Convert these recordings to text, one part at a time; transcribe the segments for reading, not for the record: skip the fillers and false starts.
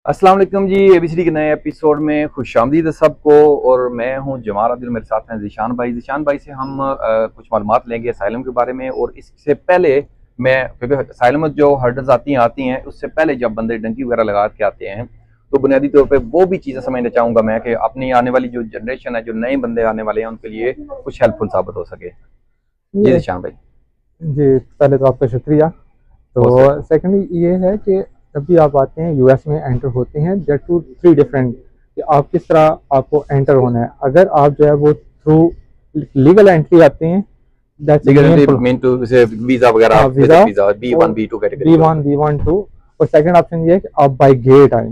अस्सलाम वालेकुम जी। एबीसीडी के नए एपिसोड में खुशामदीद है सबको। और मैं हूं जमाल आदिल, मेरे साथ हैं ज़ीशान भाई। ज़ीशान भाई से हम कुछ मालूमात लेंगे असाइलम के बारे में। और इससे पहले मैं, क्योंकि असाइलम में जो हर्डल्स आती हैं उससे पहले जब बंदे डंकी वगैरह लगा के आते हैं तो बुनियादी तौर पे वो भी चीज़ें समझना चाहूँगा मैं कि अपनी आने वाली जो जनरेशन है, जो नए बंदे आने वाले हैं, उनके लिए कुछ हेल्पफुल साबित हो सके। जी ज़ीशान भाई। जी, पहले तो आपका शुक्रिया। तो सेकंडली ये है कि जब भी आप आते हैं यूएस में एंटर होते हैं, देयर टू थ्री डिफरेंट कि आप किस तरह आपको एंटर होना है। अगर आप जो है वो थ्रू लीगल एंट्री आते हैं, वीजा वगैरह, B1 B2 category, B1 B1 2। और सेकंड ऑप्शन ये है कि आप बाय गेट आए,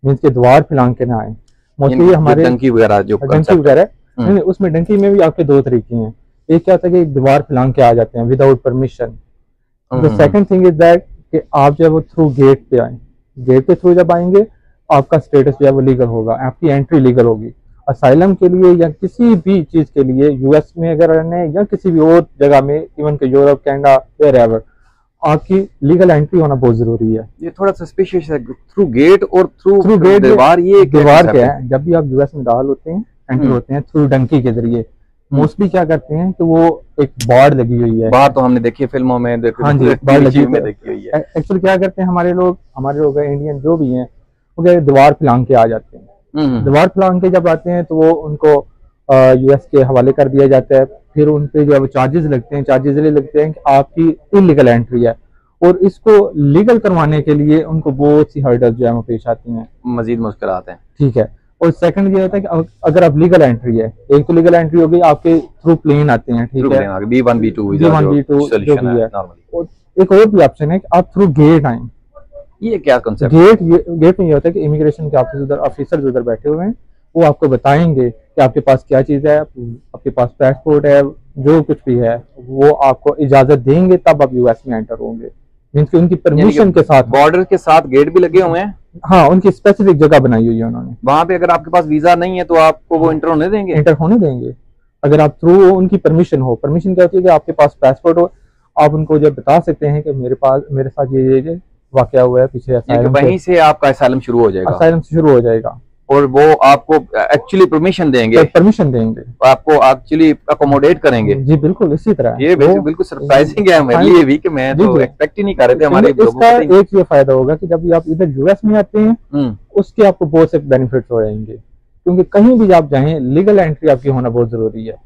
मींस के द्वार फिलांग के ना आए। मोस्टली हमारे डंकी वगैरह जो डंकी वगैरह नहीं, उसमें डंकी में भी आपके दो तरीके हैं। एक क्या होता है कि एक दीवार फिलांग के आ जाते हैं without permission. The second thing is that कि आप जो है वो थ्रू गेट पे आए। गेट के थ्रू जब आएंगे आपका स्टेटस जो है वो लीगल होगा, आपकी एंट्री लीगल होगी। असाइलम के लिए या किसी भी चीज के लिए यूएस में अगर रहने या किसी भी और जगह में, इवन के यूरोप, कनाडा, वेयरएवर, आपकी लीगल एंट्री होना बहुत जरूरी है। ये थोड़ा सस्पिशियस है, थ्रू गेट और थ्रू गेट दीवार। ये दीवार क्या है? जब भी आप यूएस में दाखिल होते हैं, एंटर होते हैं थ्रू डंकी के जरिए, मोस्टली क्या करते हैं कि वो एक बाड़ लगी हुई है। बाढ़ तो हमने देखी है फिल्मों में, हाँ जी, बाढ़ लगी में देखी हुई है। एक्चुअली क्या करते हैं हमारे लोग इंडियन जो भी हैं, वो क्या दीवार फिलांग के आ जाते हैं। दीवार फिलांग के जब आते हैं तो वो उनको यूएस के हवाले कर दिया जाता है। फिर उन पे जो है चार्जेस लगते हैं। चार्जेस ये लगते हैं कि आपकी इलीगल एंट्री है, और इसको लीगल करवाने के लिए उनको बहुत सी हर्डल्स जो है वो पेश आती हैं, मजीद मुश्किलात हैं। ठीक है। और सेकंड ये होता है कि अगर आप लीगल एंट्री है, एक तो लीगल एंट्री होगी, आपके थ्रू प्लेन आते हैं, ठीक है, B1 B2 जो भी है। और एक और भी ऑप्शन है कि आप थ्रू गेट आए। ये क्या कांसेप्ट? गेट में ये होता है कि इमिग्रेशन के ऑफिसर उधर बैठे हुए हैं, वो आपको बताएंगे कि आपके पास क्या चीज है, आपके पास पासपोर्ट है, जो कुछ भी है वो आपको इजाजत देंगे, तब आप यूएस में एंटर होंगे। मीन्स कि उनकी परमिशन के साथ। बॉर्डर के साथ गेट भी लगे हुए हैं? हाँ, उनकी स्पेसिफिक जगह बनाई हुई है उन्होंने। वहां पे अगर आपके पास वीजा नहीं है तो आपको वो इंटर होने देंगे? इंटर होने देंगे अगर आप थ्रू उनकी परमिशन हो। परमिशन क्या होती है कि आपके पास पासपोर्ट हो, आप उनको जब बता सकते हैं कि मेरे साथ ये वाकया हुआ है पीछे, वहीं से आपका असाइलम शुरू हो जाएगा। असाइलम शुरू हो जाएगा और वो आपको एक्चुअली परमिशन देंगे, आपको एक्चुअली अकोमोडेट करेंगे। जी बिल्कुल इसी तरह। ये बिल्कुल सरप्राइजिंग है मेरे लिए भी कि मैं तो एक्सपेक्ट ही नहीं कर रहे थे हमारे लोगों को। एक ये फायदा होगा कि जब भी आप इधर यूएस में आते हैं उसके आपको बहुत से बेनिफिट्स हो जाएंगे, क्योंकि कहीं भी आप जाएं लीगल एंट्री आपकी होना बहुत जरूरी है।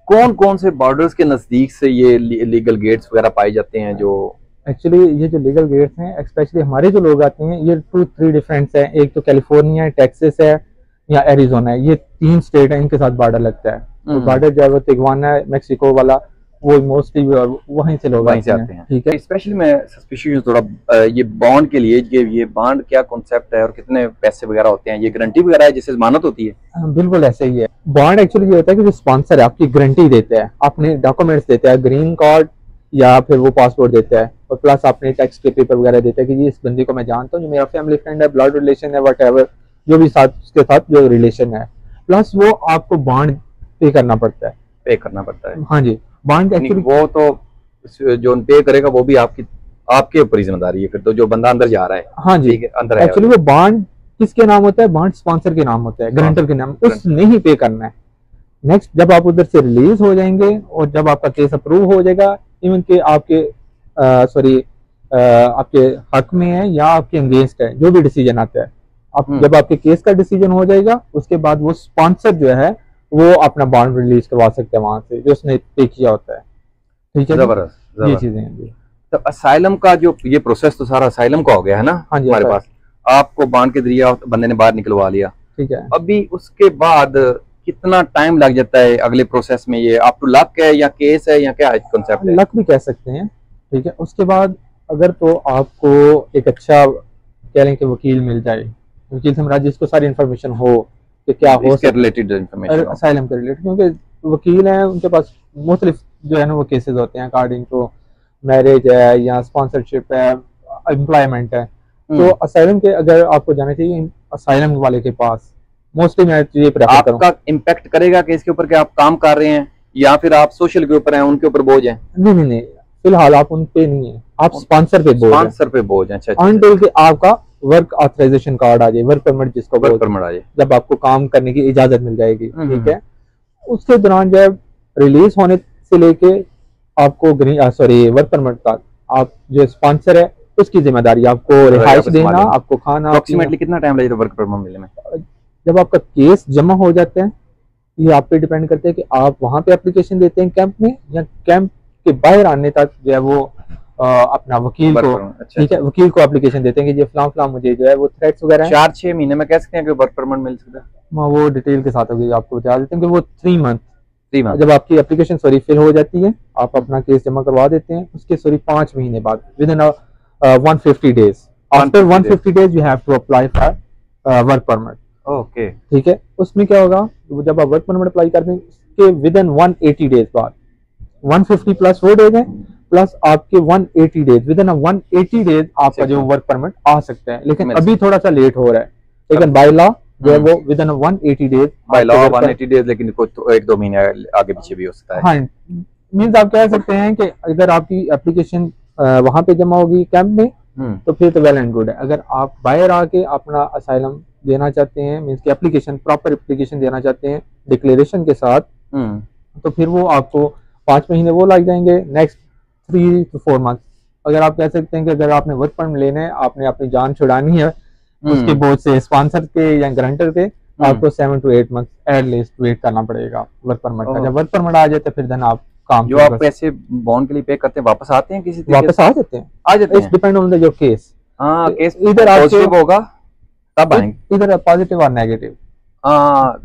कौन कौन से बॉर्डर्स के नजदीक से ये लीगल गेट्स वगैरह पाए जाते हैं? जो एक्चुअली ये जो लीगल गेट्स हैं, स्पेशली हमारे जो लोग आते हैं, ये 2-3 डिफरेंट्स हैं। एक तो कैलिफोर्निया है, टेक्सास है या एरिजोना है। ये 3 स्टेट है, इनके साथ बॉर्डर लगता है। तो बॉर्डर जो है वो तिगवाना है, मेक्सिको वाला, वो मोस्टली वहीं से लोग आते हैं। ठीक है। स्पेशली मैं सस्पिशियस थोड़ा ये बॉन्ड के लिए, ये बॉन्ड क्या कॉन्सेप्ट है और कितने पैसे वगैरह होते हैं? ये गारंटी वगैरह है जिससे जमानत होती है? बिल्कुल ऐसे ही है। बॉन्ड एक्चुअली ये होता है कि जो स्पॉन्सर है आपकी गारंटी देता है, अपने डॉक्यूमेंट्स देता है, ग्रीन कार्ड या फिर वो पासपोर्ट देता है, और प्लस अपने टैक्स के पेपर वगैरह देता है कि इस बंदी को मैं जानता हूँ, जो मेरा फैमिली फ्रेंड है, ब्लड रिलेशन है, व्हाटएवर जो भी साथ उसके साथ जो रिलेशन है। प्लस वो आपको बॉन्ड पे करना पड़ता है। हाँ जी, बॉन्ड एक्चुअली वो तो जो पे करेगा वो भी आपके ऊपर ही जिम्मेदारी है फिर तो, जो बंदा अंदर जा रहा है। हाँ जी, अंदर एक्चुअली वो बॉन्ड किसके नाम होता है? बॉन्ड स्पॉन्सर के नाम होता है, गारंटर के नाम, उसने ही पे करना है। नेक्स्ट जब आप उधर से रिलीज हो जाएंगे और जब आपका केस अप्रूव हो जाएगा, इवन के आपके आपके हक में है या आपके अगेंस्ट है, जो भी डिसीजन आता है, जब आपके केस का डिसीजन हो जाएगा उसके बाद वो स्पॉन्सर जो है वो अपना बॉन्ड रिलीज करवा सकते हैं वहां से, जो उसने पे किया होता है। ठीक है, जबरदस्त। ये चीजें हैं। तो असाइलम का जो ये प्रोसेस तो सारा असाइलम का हो गया है ना? हाँ जी, हमारे पास आपको बॉन्ड के जरिए बंदे ने बाहर निकलवा लिया, ठीक है। अभी उसके बाद कितना टाइम लग जाता है अगले प्रोसेस में? ये आप टू लक है या केस है या क्या कॉन्सेप्ट है? लक भी कह सकते हैं, ठीक है। उसके बाद अगर तो आपको एक अच्छा कह लें कि वकील मिल जाए, वकील से मेरा जिसको सारी इन्फॉर्मेशन हो कि क्या हो इसके रिलेटेड इन्फॉर्मेशन, असाइलम के रिलेटेड, क्योंकि वकील हैं उनके पास मुख्तलिफ जो है ना वो केसेस होते हैं, अकॉर्डिंग टू मैरिज है या स्पॉन्सरशिप है, एम्प्लॉयमेंट है। तो असाइलम के अगर आपको जाना चाहिए असाइलम वाले के पास, मोस्टली मैं ये प्रेफर करूंगा। आपका इम्पैक्ट करेगा कि इसके ऊपर कि आप काम कर रहे हैं या फिर आप सोशल के ऊपर हैं, उनके ऊपर बोझ है? नहीं, फिलहाल आप उन पे नहीं है, आप स्पॉन्सर पे बोझ हैं। स्पॉन्सर पे बोझ है। अच्छा, अनटिल कि आपका वर्क ऑथराइजेशन कार्ड आ जाए, वर्क परमिट जिसको वर्क परमिट आ जाए, जब आपको काम करने की इजाजत मिल जाएगी, ठीक है, उसके दौरान जब रिलीज होने से लेके आपको वर्क परमिट तक आप जो स्पॉन्सर है उसकी जिम्मेदारी, आपको रिहाइश देना, आपको खाना। अप्रोक्सीमेटली कितना टाइम लगेगा वर्क परमिट मिलने में? जब आपका केस जमा हो जाता है, ये आप पे डिपेंड करते हैं कि आप वहां पे एप्लीकेशन देते हैं कैंप में, या कैंप के बाहर आने तक जो है वो अपना वकील को, ठीक है, वकील को एप्लीकेशन देते हैं कि ये फलां मुझे जो है वो थ्रेट्स वगैरह 4-6 महीने में कह सकते हैं कि वर्क परमिट मिल सकता है। वो डिटेल के साथ होगी, आपको बता देते हैं कि वो 3 मंथ जब आपकी एप्लीकेशन फिल हो जाती है, आप अपना केस जमा करवा देते हैं, उसके 5 महीने बाद within 150 days, after 150 days you have to apply for work permit. Okay, ठीक है, उसमें क्या होगा, जब आप वर्क परमिट अप्लाई करते हैं उसके विद इन 180 डेज बाद 150 प्लस वो डेज है, प्लस आपके 180 डेज, विद इन 180 डेज आपका जो वर्क परमिट आ सकता है, लेकिन अभी थोड़ा सा लेट हो रहा है, लेकिन बाय लॉ जो है वो with in 180 days, by law 180 days, लेकिन कोई 1-2 महीने आगे पीछे भी हो सकता है। हाँ, मींस आप कह सकते हैं कि अगर आपकी एप्लीकेशन वहां पे जमा होगी कैंप में तो फिर तो वेल एंड गुड है। अगर आप बाहर आके अपना असाइलम देना चाहते हैं, मींस की एप्लीकेशन, प्रॉपर एप्लीकेशन देना चाहते हैं डिक्लेरेशन के साथ, तो फिर वो आपको 5 महीने वो लग जाएंगे, नेक्स्ट 3 to 4 मंथ। अगर आप कह सकते हैं कि अगर आपने वर्क परमिट लेना है, आपने अपनी जान छुड़ानी है उसके बोझ से, स्पॉन्सर के या गारंटर के, आपको 7 to 8 मंथ एटलीस्ट वेट करना पड़ेगा वर्क परमिट का। जब वर्क परमिट आ जाए तो फिर देन आप काम, जो आप पैसे बॉन्ड के लिए पे करते हैं वापस आते हैं किसी वापस आ जाते हैं, depend on the your case. Case इधर पॉजिटिव होगा तब आएंगे, इधर पॉजिटिव और नेगेटिव,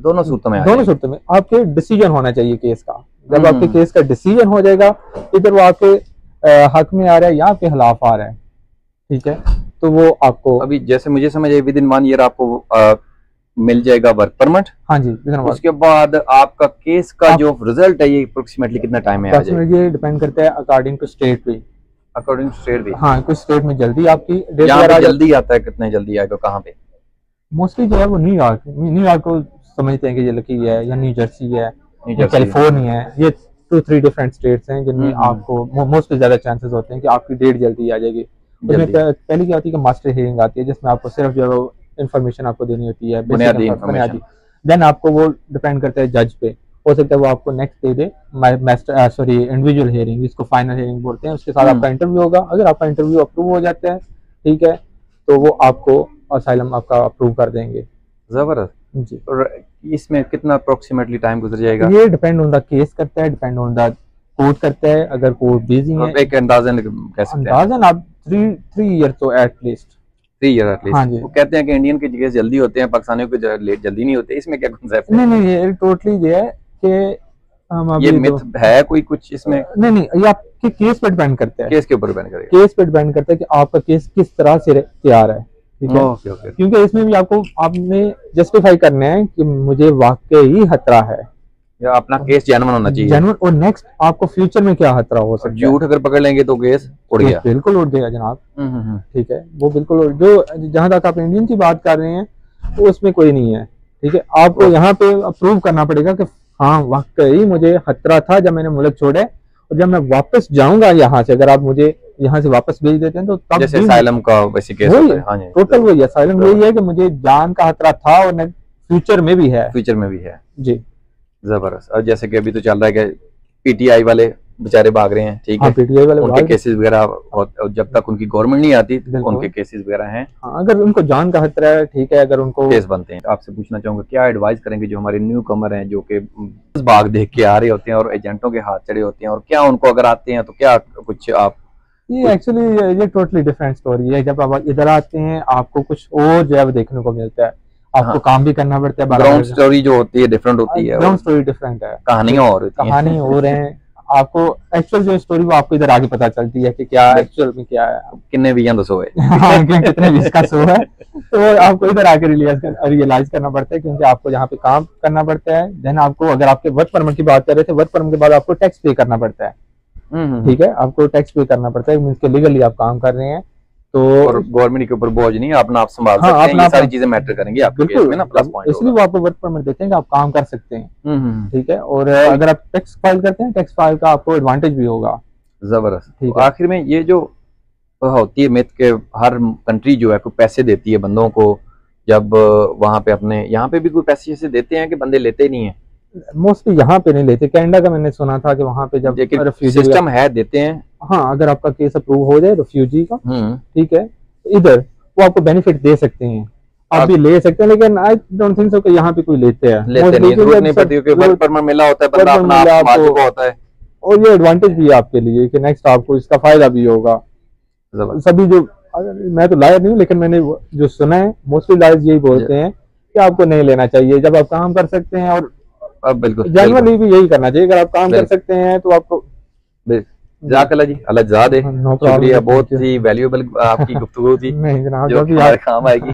दोनों सूरतों में, दोनों सूरतों में आपके डिसीजन होना चाहिए केस का। जब आपके केस का डिसीजन हो जाएगा, इधर वो आपके हक में आ रहा है या आपके खिलाफ आ रहा है, ठीक है, तो वो आपको, अभी जैसे मुझे समझ आई विद इन 1 ईयर आपको मिल जाएगा वर्क परमिट। हाँ जी, उसके बाद आपका केस का जो रिजल्ट है ये अप्रोक्सीमेटली कितना टाइम में आ जाएगा? ये डिपेंड करता है अकॉर्डिंग टू स्टेट पे, अकॉर्डिंग टू स्टेट भी। हाँ, कुछ स्टेट में जल्दी आपकी जल्दी आता है, कितने जल्दी आएगा, कहाँ पे? मोस्टली जो है वो न्यूयॉर्क को समझते हैं कि ये लकी है, या न्यू जर्सी है, या कैलिफोर्निया है, ये 2-3 डिफरेंट स्टेट्स हैं जिनमें आपको मोस्टली ज्यादा चांसेस होते हैं कि आपकी डेट जल्दी आ जाएगी। उसमें पहली क्या होती है कि मास्टर हियरिंग आती है, जिसमें आपको सिर्फ जो इन्फॉर्मेशन आपको देनी होती है, बुनियादी। देन आपको वो डिपेंड करता है जज पे, हो सकता है वो आपको नेक्स्ट दे दे इंडिविजुअल हियरिंग, जिसको फाइनल हियरिंग बोलते हैं, उसके साथ आपका इंटरव्यू होगा। अगर आपका इंटरव्यू अप्रूव हो जाता है, ठीक है, तो वो आपको असाइलम आपका अप्रूव कर देंगे। जबरदस्त जी। और इसमें कितना अप्रोक्सीमेटली टाइम गुजर जाएगा? ये डिपेंड ऑन द केस करता है, डिपेंड ऑन द कोर्ट करता है। अगर कोर्ट बिजी है, एक अंदाजन कह सकते हैं, अंदाजन आप 3 ईयर तो एटलीस्ट 3 ईयर एटलीस्ट। हाँ जी। वो कहते हैं कि इंडियन के केस जल्दी होते हैं, पाकिस्तानियों के जल्दी नहीं होते, इसमें क्या कांसेप्ट है? नहीं, ये टोटली ये है कि ये मिथ है कोई कुछ इसमें? नहीं, ये आपके केस पे डिपेंड करता है, केस के ऊपर डिपेंड करेगा, केस पे डिपेंड करता है कि आपका केस किस तरह से तैयार है, ठीक है। ओके। क्योंकि इसमें भी आपने जस्टिफाई करना है कि मुझे वाकई खतरा है, या अपना केस जेन्युइन होना चाहिए, जेन्युइन, और नेक्स्ट आपको फ्यूचर में क्या खतरा हो सकता है। झूठ अगर पकड़ लेंगे तो केस उड़ गया, बिल्कुल उड़ गया जनाब। ठीक है, वो बिल्कुल जो जहां तक आप इंडियन की बात कर रहे हैं वो उसमें कोई नहीं है, ठीक है। आपको यहाँ पे अप्रूव करना पड़ेगा कि हाँ वाकई मुझे खतरा था जब मैंने मुल्क छोड़े, और जब मैं वापस जाऊंगा यहाँ से, अगर आप मुझे यहाँ से वापस भेज देते हैं तो तब जैसे असाइलम का वैसे केस होता है। हाँ जी, टोटल वही है, असाइलम यही है कि मुझे जान का खतरा था और फ्यूचर में भी है, जी। जबरदस्त। और जैसे कि अभी तो चल रहा है कि पीटीआई वाले बेचारे भाग रहे हैं, ठीक है, पीटीआई वाले उनके केसेस वगैरह, जब तक उनकी गवर्नमेंट नहीं आती उनके केसेस वगैरह हैं। अगर उनको जान का खतरा है, ठीक है, अगर उनको केस बनते हैं। आपसे पूछना चाहूंगा, क्या एडवाइस करेंगे जो हमारे न्यू कमर हैं, जो कि भाग देख के आ रहे होते हैं और एजेंटों के हाथ चढ़े होते हैं, और क्या उनको अगर आते हैं तो क्या कुछ आप? ये एक्चुअली ये टोटली डिफरेंट स्टोरी है। जब आप इधर आते हैं आपको कुछ और जो है देखने को मिलता है, आपको काम भी करना पड़ता है। ग्राउंड स्टोरी जो होती है डिफरेंट होती है, ग्राउंड स्टोरी डिफरेंट है, कहानियां और होती हैं, कहानी हो रहे हैं। आपको एक्चुअल जो स्टोरी वो आपको इधर आगे पता चलती है कि क्या एक्चुअल में क्या है, कितने भी दसो है कितने बीस का सो है, तो आपको इधर आके रियलाइज करना पड़ता है, क्योंकि आपको यहाँ पे काम करना पड़ता है। देन आपको, अगर आपके वर्क परमिट की बात कर रहे थे, वर्क परमिट के बाद आपको टैक्स पे करना पड़ता है, ठीक है, आपको टैक्स पे करना पड़ता है, मींस के लीगली आप काम कर रहे हैं, तो और गवर्नमेंट के ऊपर बोझ नहीं, अपना आप संभाल सकते हैं, ये सारी चीजें मैटर करेंगे आपके केस में ना, प्लस पॉइंट। इसलिए वो आपको वर्क परमिट देते हैं कि आप काम कर सकते हैं, ठीक है। और अगर आप टैक्स फाइल करते हैं, टैक्स फाइल का आपको एडवांटेज भी होगा। जबरदस्त। आखिर में ये जो होती है मिथ के हर कंट्री जो है कोई पैसे देती है बंदों को, जब वहां पे अपने यहाँ पे भी कोई पैसे ऐसे देते हैं कि बंदे लेते नहीं है? मोस्टली यहाँ पे नहीं लेते, कनाडा का मैंने सुना था कि वहाँ पे जब सिस्टम है देते हैं। हाँ, अगर आपका केस अप्रूव हो जाए रेफ्यूजी का, ठीक है, इधर वो आपको बेनिफिट दे सकते हैं, आप भी ले सकते हैं, लेकिन आई डोंट थिंक सो कि यहाँ पे कोई लेते हैं। लेते नहीं, जरूरत नहीं पड़ती क्योंकि वर्क परमिट मिला होता है, बंदा अपना आप मालिक होता है। और ये एडवांटेज भी है आपके लिए कि नेक्स्ट आपको इसका फायदा भी होगा। सभी जो, मैं तो लायर नहीं हूँ, लेकिन मैंने जो सुना है मोस्टली लायर्स यही बोलते हैं कि आपको नहीं लेना चाहिए जब आप काम कर सकते हैं, और बिल्कुल जनरली भी यही करना चाहिए। अगर आप काम कर सकते हैं तो आपको जज़ाकल्लाह जी, अल्लाह जज़ा दे। शुक्रिया, बहुत ही वैल्यूएबल आपकी गुफ्तगू थी, नहीं जनाब, जो हमारे काम आएगी।